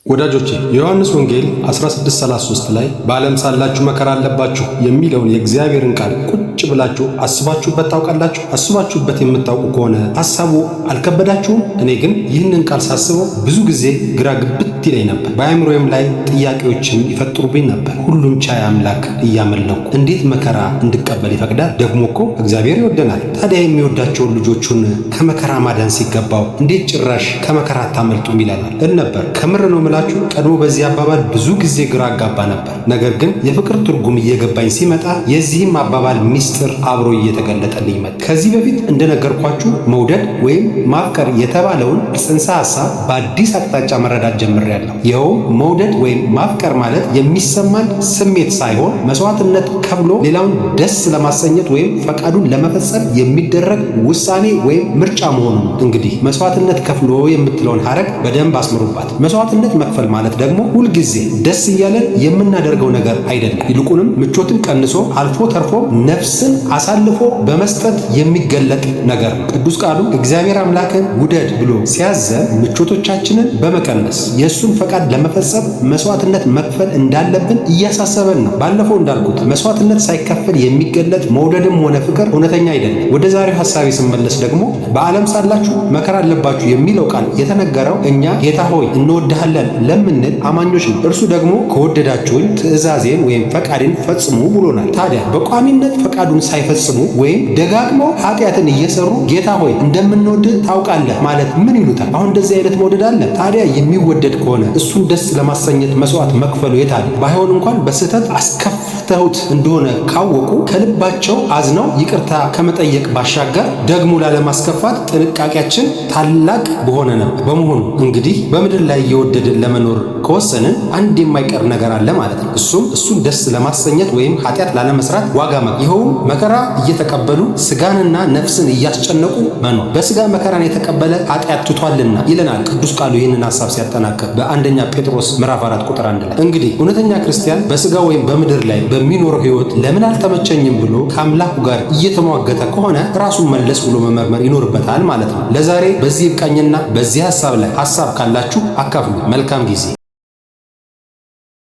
ወዳጆቼ የዮሐንስ ወንጌል 16:33 ላይ በዓለም ሳላችሁ መከራ አለባችሁ የሚለውን የእግዚአብሔርን ቃል ቁጭ ብላችሁ አስባችሁበት ታውቃላችሁ? አስባችሁበት የምታውቁ ከሆነ ሐሳቡ አልከበዳችሁም? እኔ ግን ይህንን ቃል ሳስበው ብዙ ጊዜ ግራ ግብት ይለኝ ነበር። በአእምሮዬም ላይ ጥያቄዎችን ይፈጥሩብኝ ነበር። ሁሉን ቻይ አምላክ እያመለኩ እንዴት መከራ እንድቀበል ይፈቅዳል? ደግሞ እኮ እግዚአብሔር ይወደናል። ታዲያ የሚወዳቸውን ልጆቹን ከመከራ ማዳን ሲገባው እንዴት ጭራሽ ከመከራ አታመልጡም ይለናል ነበር። ከምር ነው ምላችሁ ቀድሞ በዚህ አባባል ብዙ ጊዜ ግራ አጋባ ነበር። ነገር ግን የፍቅር ትርጉም እየገባኝ ሲመጣ የዚህም አባባል ሚስጥር አብሮ እየተገለጠልኝ መጣ። ከዚህ በፊት እንደነገርኳችሁ መውደድ ወይም ማፍቀር የተባለውን ጽንሰ ሐሳብ በአዲስ አቅጣጫ መረዳት ጀምሬያለሁ። ይኸውም መውደድ ወይም ማፍቀር ማለት የሚሰማን ስሜት ሳይሆን መስዋዕትነት ከፍሎ ሌላውን ደስ ለማሰኘት ወይም ፈቃዱን ለመፈጸም የሚደረግ ውሳኔ ወይም ምርጫ መሆኑ ነው። እንግዲህ መስዋዕትነት ከፍሎ የምትለውን ሐረግ በደንብ አስምሩባት። መስዋዕትነት መክፈል ማለት ደግሞ ሁልጊዜ ደስ እያለን የምናደርገው ነገር አይደለም። ይልቁንም ምቾትን ቀንሶ አልፎ ተርፎ ነፍስን አሳልፎ በመስጠት የሚገለጥ ነገር ነው። ቅዱስ ቃሉ እግዚአብሔር አምላክን ውደድ ብሎ ሲያዘን ምቾቶቻችንን በመቀነስ የእሱን ፈቃድ ለመፈጸም መስዋዕትነት መክፈል እንዳለብን እያሳሰበን ነው። ባለፈው እንዳልኩት መስዋዕትነት ሳይከፈል የሚገለጥ መውደድም ሆነ ፍቅር እውነተኛ አይደለም። ወደ ዛሬው ሐሳቤ ስመለስ ደግሞ በዓለም ሳላችሁ መከራ አለባችሁ የሚለው ቃል የተነገረው እኛ ጌታ ሆይ እንወድሃለን ለምንል አማኞች ነው። እርሱ ደግሞ ከወደዳችሁኝ ትእዛዜን ወይም ፈቃዴን ፈጽሙ ብሎናል። ታዲያ በቋሚነት ፈቃዱን ሳይፈጽሙ ወይም ደጋግመው ኃጢአትን እየሰሩ ጌታ ሆይ እንደምንወድ ታውቃለህ ማለት ምን ይሉታል? አሁን እንደዚህ አይነት መውደድ አለ? ታዲያ የሚወደድ ከሆነ እሱን ደስ ለማሰኘት መስዋዕት መክፈሉ የታለ? ባይሆን እንኳን በስህተት አስከፍተውት እንደሆነ ካወቁ ከልባቸው አዝነው ይቅርታ ከመጠየቅ ባሻገር ደግሞ ላለማስከፋት ጥንቃቄያችን ታላቅ በሆነ ነበር። በመሆኑ እንግዲህ በምድር ላይ እየወደድን ለመኖር ከወሰንን አንድ የማይቀር ነገር አለ ማለት ነው። እሱን ደስ ለማሰኘት ወይም ኃጢአት ላለመስራት ዋጋ መክፈል። ይኸውም መከራ እየተቀበሉ ስጋንና ነፍስን እያስጨነቁ መኖር። በስጋ መከራን የተቀበለ ኃጢአት ትቷልና ይለናል ቅዱስ ቃሉ ይህንን ሐሳብ ሲያጠናክር በአንደኛ ጴጥሮስ ምዕራፍ 4 ቁጥር 1 ላይ። እንግዲህ እውነተኛ ክርስቲያን በስጋ ወይም በምድር ላይ በሚኖረው ሕይወት ለምን አልተመቸኝም ብሎ ከአምላኩ ጋር እየተሟገተ ከሆነ ራሱን መለስ ብሎ መመርመር ይኖርበታል ማለት ነው። ለዛሬ በዚህ ይብቃኝና በዚህ ሐሳብ ላይ ሐሳብ ካላችሁ አካፍሉ። መልካም ጊዜ